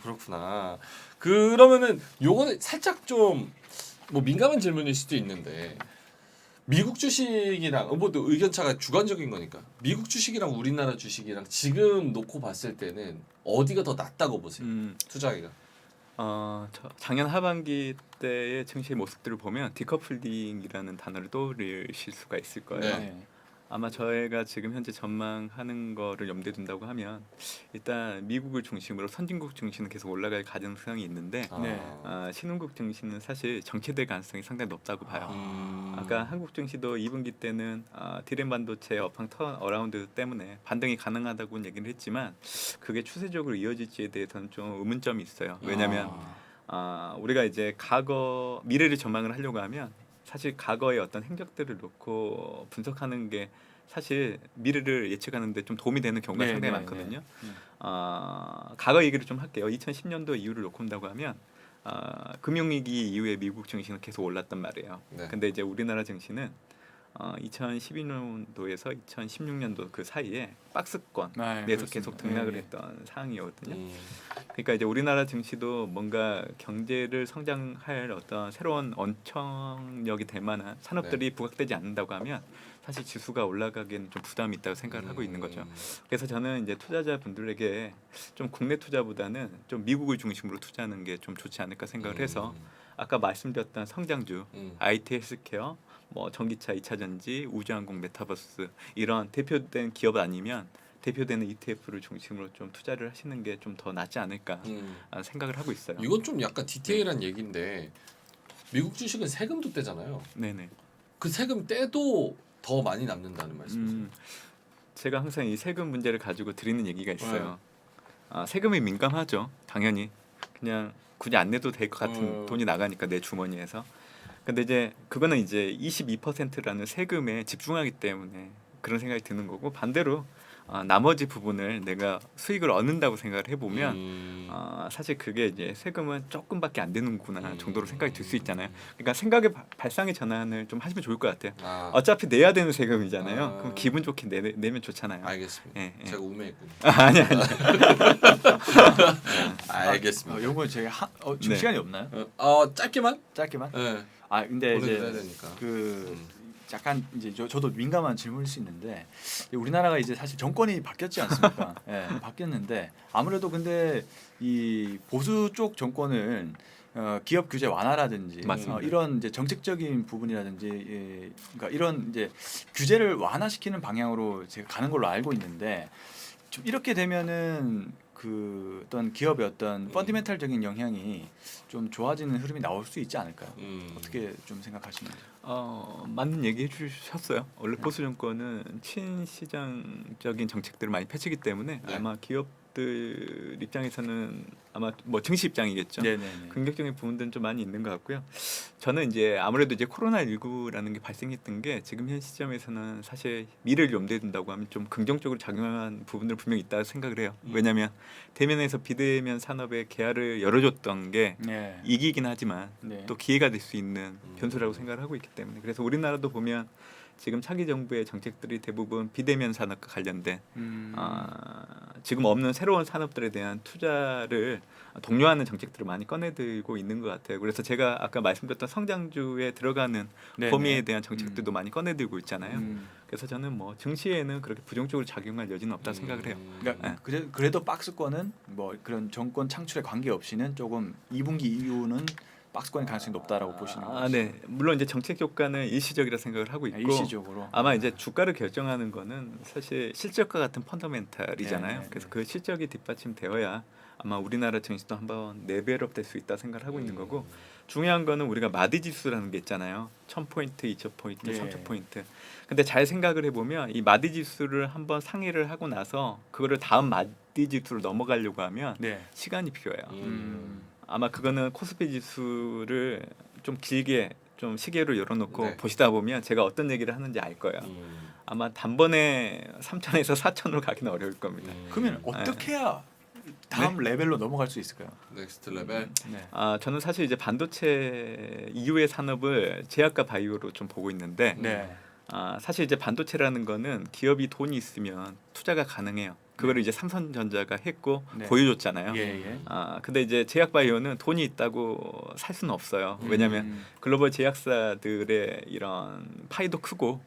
그렇구나. 그러면은 요거는 살짝 좀 뭐 민감한 질문일 수도 있는데 미국 주식이랑 뭐또 의견차가 주관적인 거니까 미국 주식이랑 우리나라 주식이랑 지금 놓고 봤을 때는 어디가 더 낫다고 보세요? 투자하기가. 작년 하반기 때의 증시의 모습들을 보면 디커플링이라는 단어를 떠올리실 수가 있을 거예요. 네. 아마 저희가 지금 현재 전망하는 거를 염두에 둔다고 하면 일단 미국을 중심으로 선진국 증시는 계속 올라갈 가능성이 있는데 네. 신흥국 증시는 사실 정체될 가능성이 상당히 높다고 봐요. 아까 한국 증시도 2분기 때는 디램 반도체 업황 턴 어라운드 때문에 반등이 가능하다고 얘기를 했지만 그게 추세적으로 이어질지에 대해서는 좀 의문점이 있어요. 왜냐하면 우리가 이제 과거 미래를 전망을 하려고 하면 사실 과거의 어떤 행적들을 놓고 분석하는 게 사실 미래를 예측하는데 좀 도움이 되는 경우가 네, 상당히 네, 많거든요. 네. 과거 얘기를 좀 할게요. 2010년도 이후를 놓고 본다고 하면 금융위기 이후에 미국 증시는 계속 올랐단 말이에요. 네. 근데 이제 우리나라 증시는 2012년도에서 2016년도 그 사이에 박스권 내에서 그렇습니다. 계속 등락을 네. 했던 상황이거든요. 그러니까 이제 우리나라 증시도 뭔가 경제를 성장할 어떤 새로운 원청력이 될 만한 산업들이 부각되지 않는다고 하면 사실 지수가 올라가기에는 좀 부담이 있다고 생각을 하고 있는 거죠. 그래서 저는 이제 투자자분들에게 좀 국내 투자보다는 좀 미국을 중심으로 투자하는 게 좀 좋지 않을까 생각을 해서 아까 말씀드렸던 성장주, IT 헬스케어, 뭐 전기차, 2차 전지, 우주항공, 메타버스 이런 대표된 기업 아니면 대표되는 ETF를 중심으로 좀 투자를 하시는 게 좀 더 낫지 않을까 생각을 하고 있어요. 이건 좀 약간 디테일한 얘기인데 미국 주식은 세금도 떼잖아요. 네네. 그 세금 떼도 더 많이 남는다는 말씀이세요? 제가 항상 이 세금 문제를 가지고 드리는 얘기가 있어요. 세금이 민감하죠. 당연히 그냥 굳이 안 내도 될 것 같은 돈이 나가니까 내 주머니에서. 근데 이제 그거는 이제 22%라는 세금에 집중하기 때문에 그런 생각이 드는 거고 반대로 나머지 부분을 내가 수익을 얻는다고 생각을 해보면 사실 그게 이제 세금은 조금밖에 안 되는구나 정도로 생각이 들 수 있잖아요. 그러니까 생각의 발상의 전환을 좀 하시면 좋을 것 같아요. 어차피 내야 되는 세금이잖아요. 그럼 기분 좋게 내면 좋잖아요. 알겠습니다. 예, 예. 제가 우매했군요. 아니. 알겠습니다. 요거 제가 지금 네. 시간이 없나요? 짧게만? 짧게만. 네. 근데 보내드려야 이제 되니까. 그 약간 이제 저도 민감한 질문일 수 있는데 우리나라가 이제 사실 정권이 바뀌었지 않습니까? 예, 바뀌었는데 아무래도 근데 이 보수 쪽 정권은 기업 규제 완화라든지 맞습니다. 이런 이제 정책적인 부분이라든지 그러니까 이런 이제 규제를 완화시키는 방향으로 제가 가는 걸로 알고 있는데 좀 이렇게 되면은 그 어떤 기업의 어떤 펀디멘탈적인 영향이 좀 좋아지는 흐름이 나올 수 있지 않을까요? 어떻게 좀 생각하시는지? 맞는 얘기 해주셨어요. 원래 보수 정권은 친시장적인 정책들을 많이 펼치기 때문에 네. 아마 기업들 입장에서는 아마 뭐 증시 입장이겠죠. 네네네. 긍정적인 부분들은 좀 많이 있는 것 같고요. 저는 이제 아무래도 이제 코로나19라는 게 발생했던 게 지금 현 시점에서는 사실 미래를 염두에 둔다고 하면 좀 긍정적으로 작용한 부분들 분명히 있다고 생각을 해요. 왜냐하면 대면에서 비대면 산업의 개화를 열어줬던 게 네. 이기긴 하지만 네. 또 기회가 될 수 있는 변수라고 생각을 하고 있기 때문에 그래서 우리나라도 보면 지금 차기 정부의 정책들이 대부분 비대면 산업과 관련된 지금 없는 새로운 산업들에 대한 투자를 독려하는 정책들을 많이 꺼내들고 있는 것 같아요. 그래서 제가 아까 말씀드렸던 성장주에 들어가는 네네. 범위에 대한 정책들도 많이 꺼내들고 있잖아요. 음. 그래서 저는 뭐 증시에는 그렇게 부정적으로 작용할 여지는 없다 고 생각을 해요. 그러니까 그래도 박스권은 뭐 그런 정권 창출에 관계 없이는 조금 2분기 이후는 박스권의 가능성이 높다라고 보시는 거죠. 네. 물론 이제 정책 효과는 일시적이라 생각을 하고 있고 일시적으로 아마 이제 주가를 결정하는 거는 사실 실적과 같은 펀더멘탈이잖아요. 네, 그래서 그 실적이 뒷받침되어야 아마 우리나라 증시도 한번 레벨업 될 수 있다 생각을 하고 있는 거고 중요한 거는 우리가 마디 지수라는 게 있잖아요. 1000포인트, 2000포인트, 네. 3000포인트. 근데 잘 생각을 해보면 이 마디 지수를 한번 상회를 하고 나서 그거를 다음 마디 지수로 넘어가려고 하면 네. 시간이 필요해요. 음. 아마 그거는 코스피 지수를 좀 길게 좀 시계로 열어놓고 네. 보시다 보면 제가 어떤 얘기를 하는지 알 거예요. 아마 단번에 3천에서 4천으로 가기는 어려울 겁니다. 그러면 어떻게 해야 다음 레벨로 넘어갈 수 있을까요? 넥스트 레벨. 네. 저는 사실 이제 반도체 이후의 산업을 제약과 바이오로 좀 보고 있는데 네. 사실 이제 반도체라는 거는 기업이 돈이 있으면 투자가 가능해요. 그거를 이제 삼성전자가 했고 네. 보여줬잖아요. 예. 근데 이제 제약바이오는 돈이 있다고 살 수는 없어요. 왜냐하면 글로벌 제약사들의 이런 파이도 크고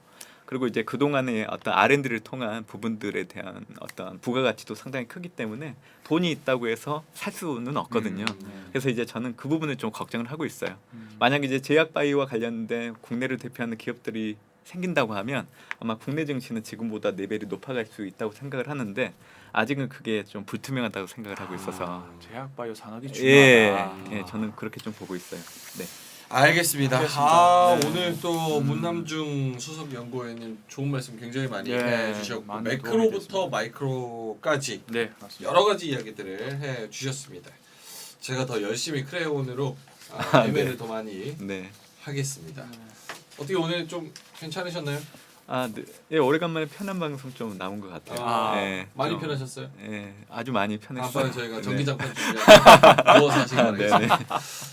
그리고 이제 그 동안의 어떤 R&D를 통한 부분들에 대한 어떤 부가가치도 상당히 크기 때문에 돈이 있다고 해서 살 수는 없거든요. 그래서 이제 저는 그 부분을 좀 걱정을 하고 있어요. 만약에 이제 제약바이오와 관련된 국내를 대표하는 기업들이 생긴다고 하면 아마 국내 증시는 지금보다 4배로 높아갈 수 있다고 생각을 하는데 아직은 그게 좀 불투명하다고 생각을 하고 있어서 제약바이오 산업이 예, 중요하다. 예, 저는 그렇게 좀 보고 있어요. 네. 알겠습니다. 네. 오늘 또 문남중 수석 연구원님 좋은 말씀 굉장히 많이 네, 해주셨고 많은 도움이 매크로부터 됐습니다. 마이크로까지 네, 맞습니다. 여러 가지 이야기들을 해주셨습니다. 제가 더 열심히 크레온으로 ML을 더 많이 네. 하겠습니다. 어떻게 오늘 좀 괜찮으셨나요? 네. 예, 오래간만에 편한 방송 좀 나온 것 같아요. 예, 많이 좀, 편하셨어요? 예, 아주 많이 편했어요. 다음번에 저희가 네. 전기장판 준비하고 누워서 하시기 바라겠습니다. 네네.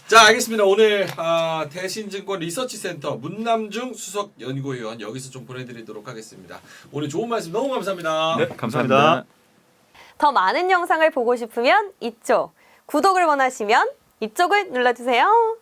자, 알겠습니다. 오늘 대신증권 리서치센터 문남중 수석 연구위원 여기서 좀 보내드리도록 하겠습니다. 오늘 좋은 말씀 너무 감사합니다. 네, 감사합니다. 더 많은 영상을 보고 싶으면 이쪽, 구독을 원하시면 이쪽을 눌러주세요.